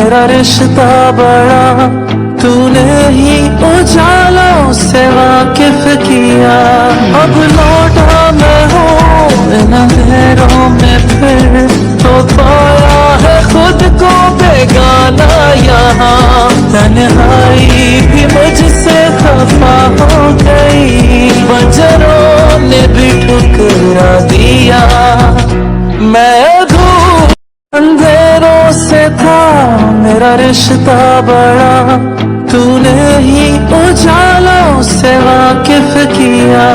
मेरा रिश्ता बड़ा, तूने ही उजालों से वाकिफ किया। अब लौटा मैं हूँ इन अंधेरों में फिर, तो पाया है खुद को बेगाना यहाँ। तन्हाई भी मुझसे खफा हो गई, बंजरों ने भी ठुकरा दिया। मैं दूर अंधेरों से था मेरा रिश्ता बड़ा, तूने ही उजालों से वाकिफ किया।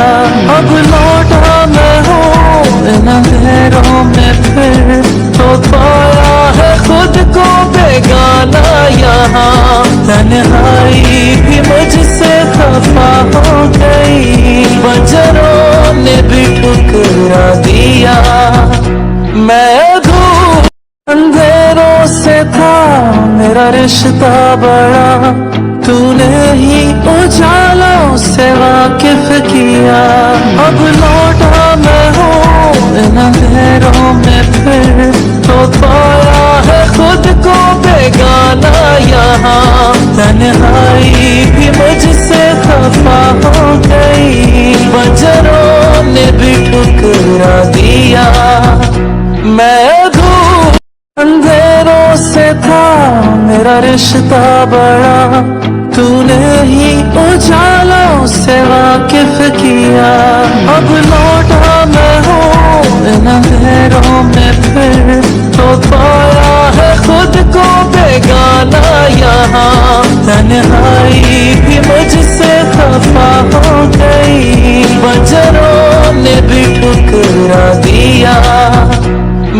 अब लौटा मैं हूँ इन अंधेरों में फिर, तो पाया है खुद को बेगाना यहाँ। तन्हाई भी मुझसे खफा हो गई, बंजरों ने भी ठुकरा दिया। मैं दूर अंधेरों से था मेरा रिश्ता बड़ा, तूने ही उजालों से वाकिफ किया। अब लौटा मैं हूँ इन अंधेरों में फिर, तो पाया है खुद को बेगाना यहाँ। तन्हाई भी मुझसे खफा हो गई, बंजरों ने भी ठुकरा दिया। मैं दूर अंधेरों से था मेरा रिश्ता बड़ा, तूने ही उजालों से वाकिफ किया। अब लौटा मैं हूँ इन अंधेरों में फिर, तो पाया है खुद को बेगाना यहाँ। तन्हाई भी मुझसे खफा हो गई, बंजरों ने भी ठुकरा दिया।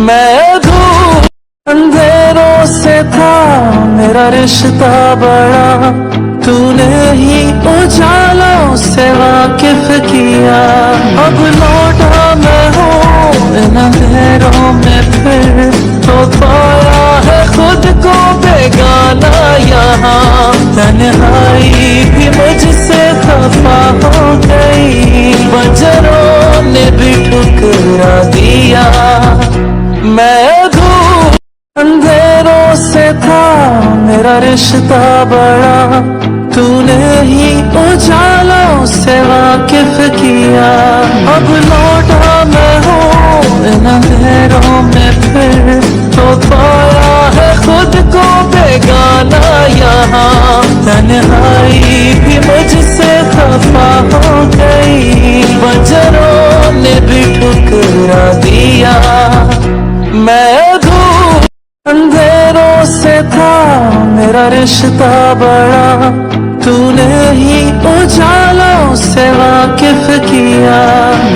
मैं दूर अंधेरों से था मेरा रिश्ता बड़ा, तूने ही उजालों से वाकिफ किया। अब लौटा मैं हूँ इन अंधेरों में फिर, तो पाया है खुद को बेगाना यहाँ। तन्हाई भी मुझसे खफा हो गई, बंजरों ने भी ठुकरा दिया। मैं दूर अंधेरों से था मेरा रिश्ता बड़ा, तूने ही उजालों से वाकिफ किया। अब लौटा मैं हूँ इन अंधेरों में फिर, तो पाया है खुद को बेगाना यहाँ। तन्हाई भी मुझसे खफा हो गई, बंजरों ने भी ठुकरा दिया। मैं दूर अंधेरों से था मेरा रिश्ता बड़ा, तूने ही उजालों से वाकिफ किया।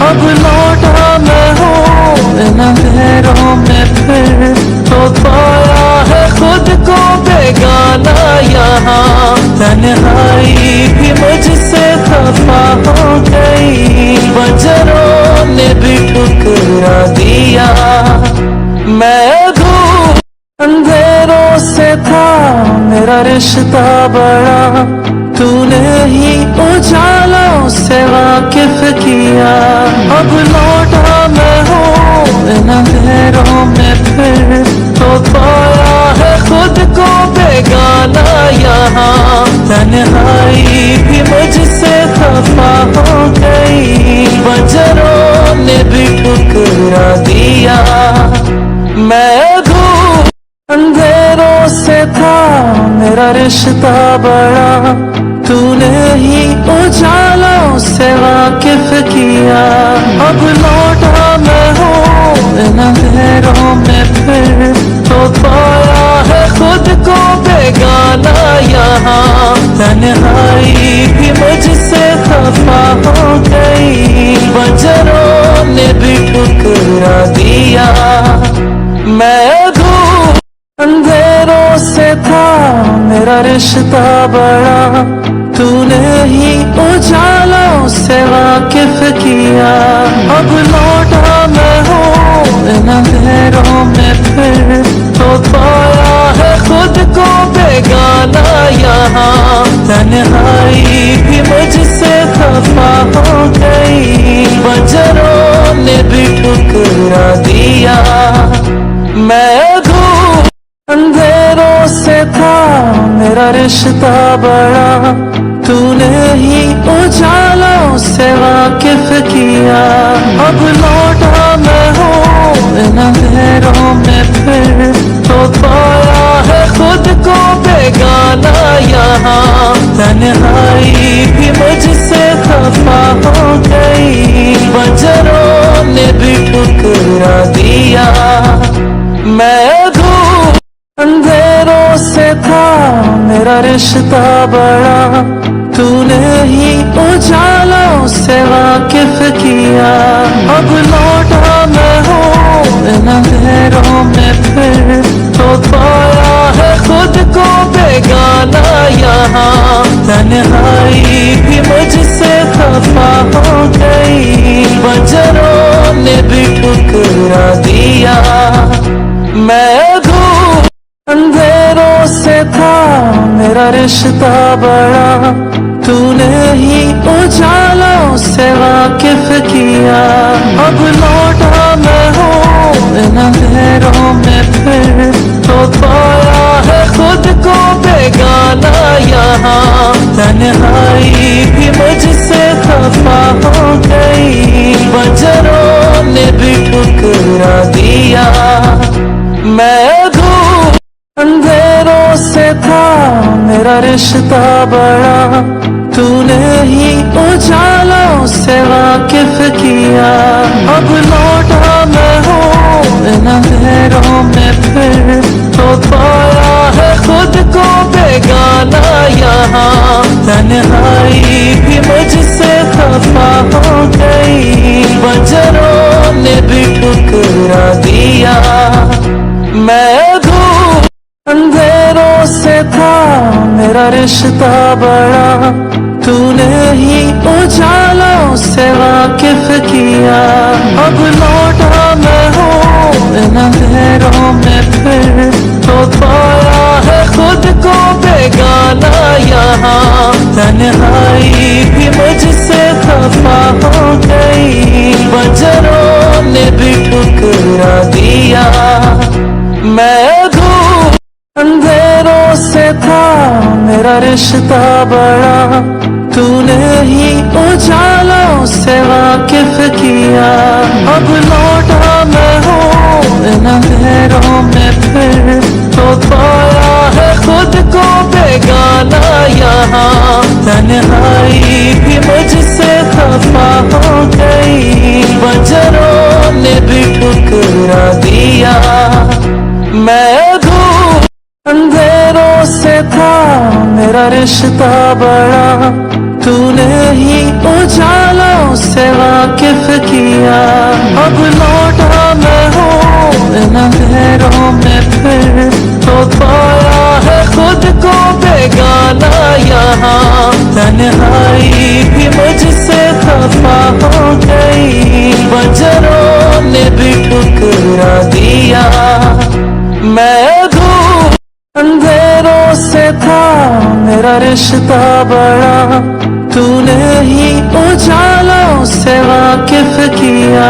अब लौटा मैं हूँ इन अंधेरों में फिर, तो पाया है खुद को बेगाना यहाँ। तन्हाई भी मुझसे खफा हो गई, बंजरों ने भी ठुकरा दिया। मैं दूर अंधेरों से था मेरा रिश्ता बड़ा, तूने ही उजालों से वाकिफ किया। अब लौटा मैं हूँ इन अंधेरों में फिर, तो पाया है खुद को बेगाना यहाँ। तन्हाई भी मुझसे खफा हो गई, बंजरों ने भी ठुकरा दिया। मैं दूर अंधेरों से था मेरा रिश्ता बड़ा, तूने ही उजालों से वाकिफ किया। अब लौटा मैं हूँ इन अंधेरों में फिर, तो पाया है खुद को बेगाना यहाँ। तन्हाई भी मुझसे खफा हो गई, बंजरों ने भी ठुकरा दिया। मैं दूर अंधेरों से था मेरा रिश्ता बड़ा, तूने ही उजालों से वाकिफ किया। अब लौटा मैं हूँ इन अंधेरों में फिर, तो पाया है खुद को बेगाना यहाँ। तन्हाई भी मुझसे खफा हो गई, बंजरों ने भी ठुकरा दिया। मैं दूर अंधेरों से मेरा रिश्ता बड़ा, तूने ही उजालों से वाकिफ किया। अब लौटा मैं हूँ इन अंधेरों में फिर, तो पाया है खुद को बेगाना यहाँ। तन्हाई भी मुझसे खफा हो गई, बंजरों ने भी ठुकरा दिया। मैं धूप अंधेरों से था मेरा रिश्ता बड़ा, तूने ही उजालों से वाकिफ किया। अब लौटा मैं हूँ इन अंधेरों में फिर, तो पाया है खुद को बेगाना यहाँ। तन्हाई भी मुझसे खफा हो गई, बंजरों ने भी ठुकरा दिया। मैं धूप अंधेरों से था मेरा रिश्ता बड़ा, तूने ही उजालों से वाकिफ किया। अब लौटा मैं हूँ इन अंधेरों में फिर, तो पाया है खुद को बेगाना यहाँ। तन्हाई भी मुझसे खफा हो गई, बंजरों ने भी ठुकरा दिया। मैं धूप अंधेरों से था मेरा रिश्ता बड़ा, तूने ही उजालों से वाकिफ किया। अब लौटा मैं हूँ इन अंधेरों में फिर, तो पाया है खुद को बेगाना यहाँ। तन्हाई भी मुझसे खफा हो गई, बंजरों ने भी ठुकरा दिया। मैं धूप अंधेरों से था मेरा रिश्ता बड़ा, तूने ही उजालों से वाकिफ किया। अब लौटा मैं हूँ इन अंधेरों में फिर, तो पाया है खुद को बेगाना यहाँ। तन्हाई भी मुझसे खफा हो गई, बंजरों ने भी ठुकरा दिया। मैं धूप अंधेरों से था मेरा रिश्ता बड़ा, तूने ही उजालों से वाकिफ किया। अब लौटा मैं हूँ इन अंधेरों में फिर, तो पाया है खुद को बेगाना यहाँ। तन्हाई भी मुझसे खफा हो गई, बंजरों ने भी ठुकरा दिया। मैं धूप अंधेरों से था मेरा रिश्ता बड़ा, तूने ही उजालों से वाकिफ किया। अब लौटा मैं हूँ इन अंधेरों में फिर, तो पाया है खुद को बेगाना यहाँ। तन्हाई भी मुझसे खफा हो गई, बंजरों ने भी ठुकरा दिया। मैं धूप अंधेरों से था मेरा रिश्ता बड़ा, तूने ही उजालों से वाकिफ किया।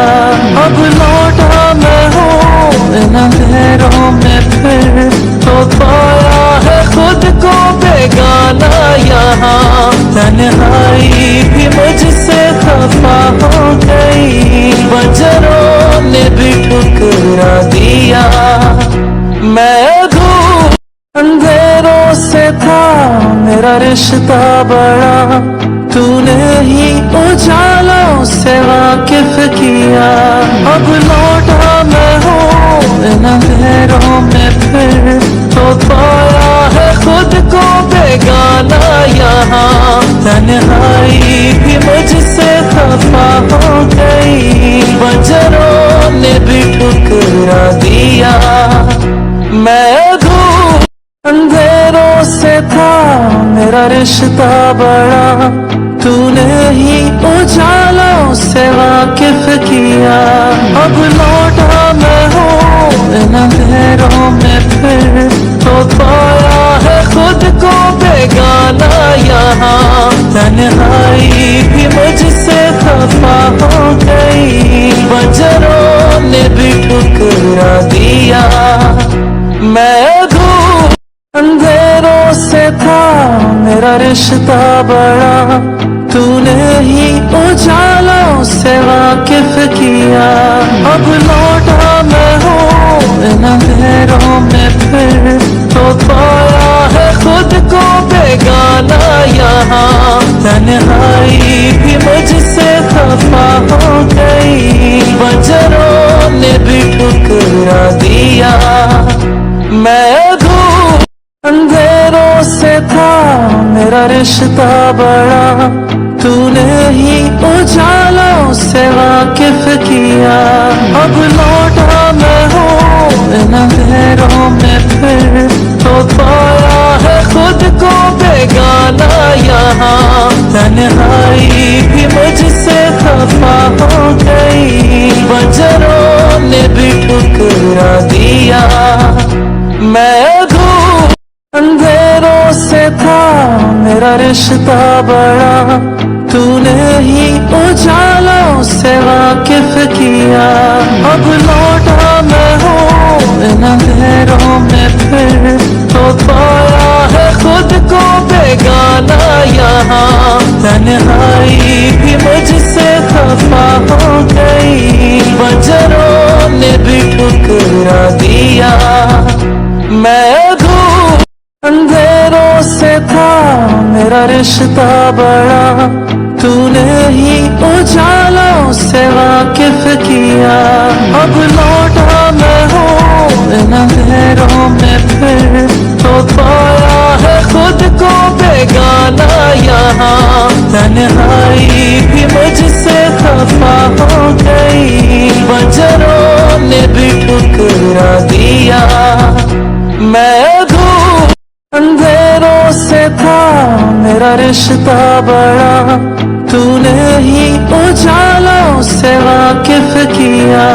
अब लौटा मैं हूँ इन अंधेरों में फिर, तो पाया है खुद को बेगाना यहाँ। तन्हाई भी मुझसे खफा हो गई, बंजरों ने भी ठुकरा दिया। मैं धूप अंधेरों से था मेरा रिश्ता बड़ा, तूने ही उजालों से वाकिफ किया। अब लौटा मैं हूँ इन अंधेरों में फिर, तो पाया है खुद को बेगाना यहाँ। तन्हाई भी मुझसे खफा हो गई, बंजरों ने भी ठुकरा दिया। मैं धूप अंधेरों से था मेरा रिश्ता बड़ा, तूने ही उजालों से वाकिफ किया। अब लौटा मैं हूँ इन अंधेरों में फिर, तो पाया है खुद को बेगाना यहाँ। तन्हाई भी मुझसे खफा हो गई, बंजरों ने भी ठुकरा दिया। मैं धूप अंधेरों से मेरा रिश्ता बड़ा, तूने ही उजालों से वाकिफ किया। अब लौटा मैं हूँ इन अंधेरों में फिर, तो पाया है खुद को बेगाना यहाँ। तन्हाई भी मुझसे खफा हो गई, बंजरों ने भी ठुकरा दिया। मैं धूप अंधेरों से था मेरा रिश्ता बड़ा, तूने ही उजालों से वाकिफ किया। अब लौटा मैं हूँ इन अंधेरों में फिर, तो पाया है खुद को बेगाना यहाँ। तन्हाई भी मुझसे खफा हो गई, बंजरों ने भी ठुकरा दिया। मैं धूप अंधेरों से था मेरा रिश्ता बड़ा, तूने ही उजालों से वाकिफ किया। अब लौटा मैं हूँ इन अंधेरों में फिर, तो पाया है खुद को बेगाना यहाँ। तन्हाई भी मुझसे खफा हो गई, बंजरों ने भी ठुकरा दिया। मैं धूप अंधेरों से था मेरा रिश्ता बड़ा, तूने ही उजालों से वाकिफ किया। अब लौटा मैं हूँ इन अंधेरों में फिर, तो पाया है खुद को बेगाना यहाँ। तन्हाई भी मुझसे खफा हो गई, बंजरों ने भी ठुकरा दिया। मैं धूप अंधेरों से था मेरा रिश्ता बड़ा, तूने ही उजालों से वाकिफ किया।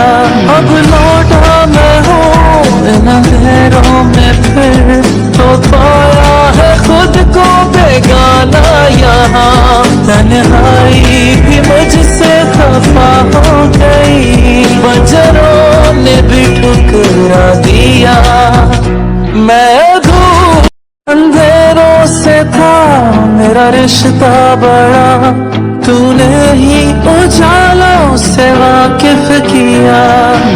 अब लौटा मैं हूँ इन अंधेरों में फिर, तो पाया है खुद को बेगाना यहाँ। तन्हाई भी मुझसे खफा हो गई, बंजरों ने भी ठुकरा दिया। मैं धूप अंधेरों से था मेरा रिश्ता बड़ा, तूने ही उजालों से वाकिफ किया।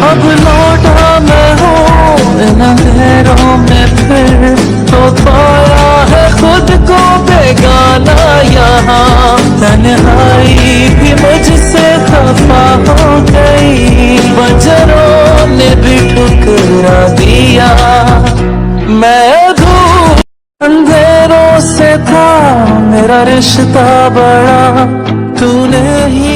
अब लौटा मैं हूँ इन अंधेरों में फिर, तो पाया है खुद को बेगाना यहाँ। तन्हाई भी मुझसे खफा हो गई, बंजरों ने भी ठुकरा दिया। मैं धूप अंधेरों से था मेरा रिश्ता बड़ा, तूने ही